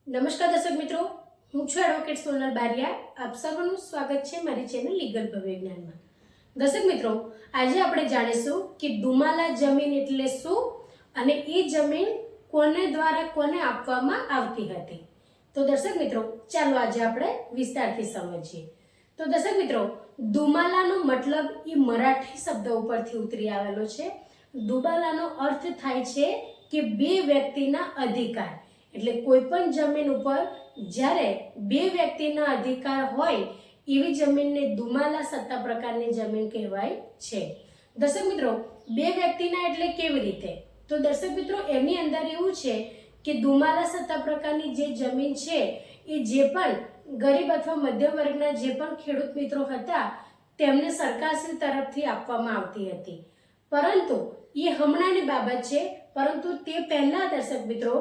નમસ્કાર દર્શક મિત્રો, હું છું એડવોકેટ સોનલ બારિયા. આપ સૌનું સ્વાગત છે મારી ચેનલ લીગલ ભવ્યજ્ઞાનમાં. દર્શક મિત્રો, આજે આપણે જાણીશું કે દુમાલા જમીન એટલે શું અને એ જમીન કોને દ્વારા કોને આપવામાં આવતી હતી. તો દર્શક મિત્રો, ચાલો આજે આપણે વિસ્તારથી સમજીએ. તો દર્શક મિત્રો, દુમાલાનો મતલબ એ મરાઠી શબ્દ ઉપરથી ઉતરી આવેલો છે. દુમાલાનો અર્થ થાય છે કે બે વ્યક્તિના અધિકાર. એટલે કોઈ પણ જમીન ઉપર જ્યારે બે વ્યક્તિના અધિકાર હોય એવી જમીનને દુમાલા સત્તા પ્રકારની જમીન કહેવાય છે. દર્શક મિત્રો, બે વ્યક્તિના એટલે કેવી રીતે? તો દર્શક મિત્રો, એની અંદર એવું છે કે દુમાલા સત્તા પ્રકારની જે જમીન છે એ જે પણ ગરીબ અથવા મધ્યમ વર્ગના જે પણ ખેડૂત મિત્રો હતા તેમને સરકારશ્રી તરફથી આપવામાં આવતી હતી. પરંતુ એ હમણાંની બાબત છે. પરંતુ તે પહેલા દર્શક મિત્રો,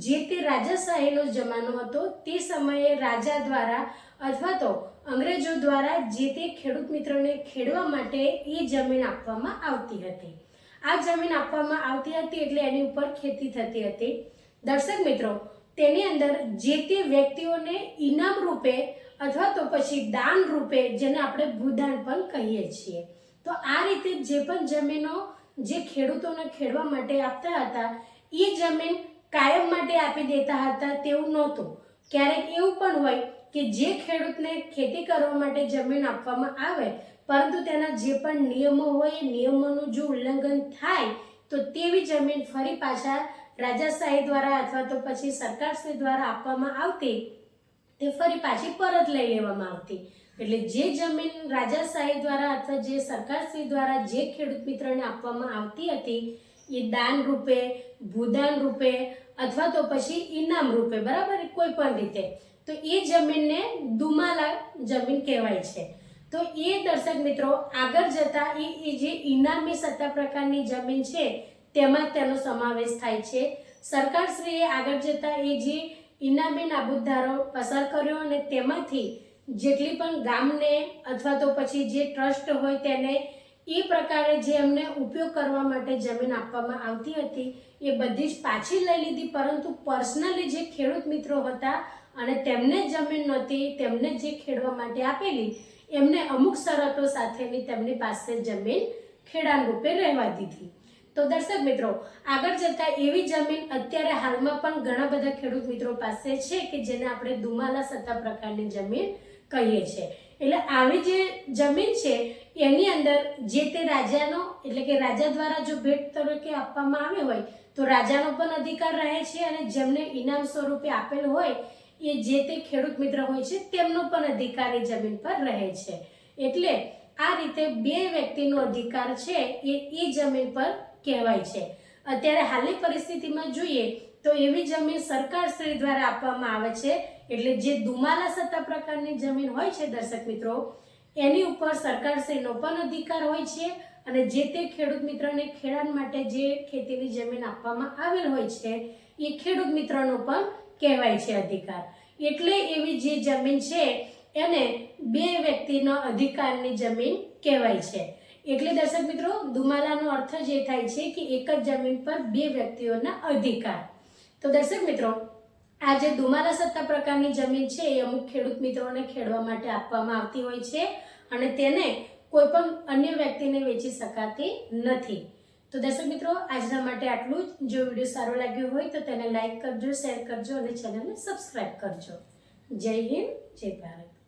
જે તે રાજાશાહીનો જમાનો હતો તે સમયે રાજા દ્વારા અથવા તો અંગ્રેજો દ્વારા જે તે ખેડૂત મિત્રોને ખેડવા માટે એ જમીન આપવામાં આવતી હતી. આ જમીન આપવામાં આવતી હતી એટલે એની ઉપર ખેતી થતી હતી. દર્શક મિત્રો, તેની અંદર જે તે વ્યક્તિઓને ઇનામ રૂપે અથવા તો પછી દાન રૂપે, જેને આપણે ભૂદાન પણ કહીએ છીએ. તો આ રીતે જે પણ જમીનો જે ખેડૂતોને ખેડવા માટે આપતા હતા એ જમીન કાયમ માટે આપી દેતા હતા તેવું નહોતું. ક્યારેક એવું પણ હોય કે જે ખેડૂતને ખેતી કરવા માટે જમીન આપવામાં આવે પરંતુ તેના જે પણ નિયમો હોય એ નિયમોનું જો ઉલ્લંઘન થાય તો તેવી જમીન ફરી પાછા રાજાશાહી દ્વારા અથવા તો પછી સરકારશ્રી દ્વારા આપવામાં આવતી તે ફરી પાછી પરત લઈ લેવામાં આવતી. એટલે જે જમીન રાજાશાહી દ્વારા અથવા જે સરકારશ્રી દ્વારા જે ખેડૂત મિત્રને આપવામાં આવતી હતી એ દાન રૂપે, ભૂદાન રૂપે અથવા તો પછી ઇનામ રૂપે, બરાબર, કોઈ પણ રીતે, તો એ જમીનને દુમાલા જમીન કહેવાય છે. તો એ દર્શક મિત્રો આગળ જતા એ જે ઇનામી સત્તા પ્રકારની જમીન છે તેમાં તેનો સમાવેશ થાય છે. સરકારશ્રીએ આગળ જતા એ જે ઇનામી નાબૂદધારો પસાર કર્યો અને તેમાંથી જેટલી પણ ગામને અથવા તો પછી જે ટ્રસ્ટ હોય તેને એ પ્રકારે જે એમને ઉપયોગ કરવા માટે જમીન આપવામાં આવતી હતી એ બધી જ પાછી લઈ લીધી. પરંતુ પર્સનલી જે ખેડૂત મિત્રો હતા અને તેમને જમીન નહોતી, તેમને જે ખેડવા માટે આપેલી, એમને અમુક શરતો સાથેની તેમની પાસે જમીન ખેડાણ રૂપે રહેવા દીધી. તો દર્શક મિત્રો, આગળ જતા એવી જમીન અત્યારે હાલમાં પણ ઘણા બધા ખેડૂત મિત્રો પાસે છે કે જેને આપણે દુમાલા સત્તા પ્રકારની જમીન કહીએ છીએ. એટલે આવી જે જમીન છે એની અંદર જે તે રાજાનો એટલે કે રાજા દ્વારા જો ભેટ તરીકે આપવામાં આવે હોય તો રાજાનો પણ અધિકાર રહે છે અને જેમને ઇનામ સ્વરૂપે આપેલ હોય એ જે તે ખેડૂત મિત્ર હોય છે તેમનો પણ અધિકાર એ જમીન પર રહે છે. એટલે આ રીતે બે વ્યક્તિનો અધિકાર છે એ જમીન પર કહેવાય છે. અત્યારે હાલની પરિસ્થિતિમાં જોઈએ તો એવી જમીન સરકારશ્રી દ્વારા આપવામાં આવે છે. એટલે જે દુમાલા સત્તા પ્રકારની જમીન હોય છે દર્શક મિત્રો, એની ઉપર સરકારશ્રીનો પણ અધિકાર હોય છે અને જે તે ખેડૂત મિત્રને ખેડાણ માટે જે ખેતીની જમીન આપવામાં આવેલ હોય છે એ ખેડૂત મિત્રનો પણ કહેવાય છે અધિકાર. એટલે એવી જે જમીન છે એને બે વ્યક્તિના અધિકારની જમીન કહેવાય છે. એટલે દર્શક મિત્રો, દુમાલાનો અર્થ જ એ થાય છે કે એક જ જમીન પર બે વ્યક્તિઓના અધિકાર. તો દર્શક મિત્રો, આ જે દુમાલા સત્તા પ્રકારની જમીન છે એ અમુક ખેડૂત મિત્રોને ખેડવા માટે આપવામાં આવતી હોય છે અને તેને કોઈ પણ અન્ય વ્યક્તિને વેચી શકાતી નથી. તો દર્શક મિત્રો, આજના માટે આટલું જ. જો વિડીયો સારો લાગ્યો હોય તો તેને લાઈક કરજો, શેર કરજો અને ચેનલને સબસ્ક્રાઈબ કરજો. જય હિન્દ, જય ભારત.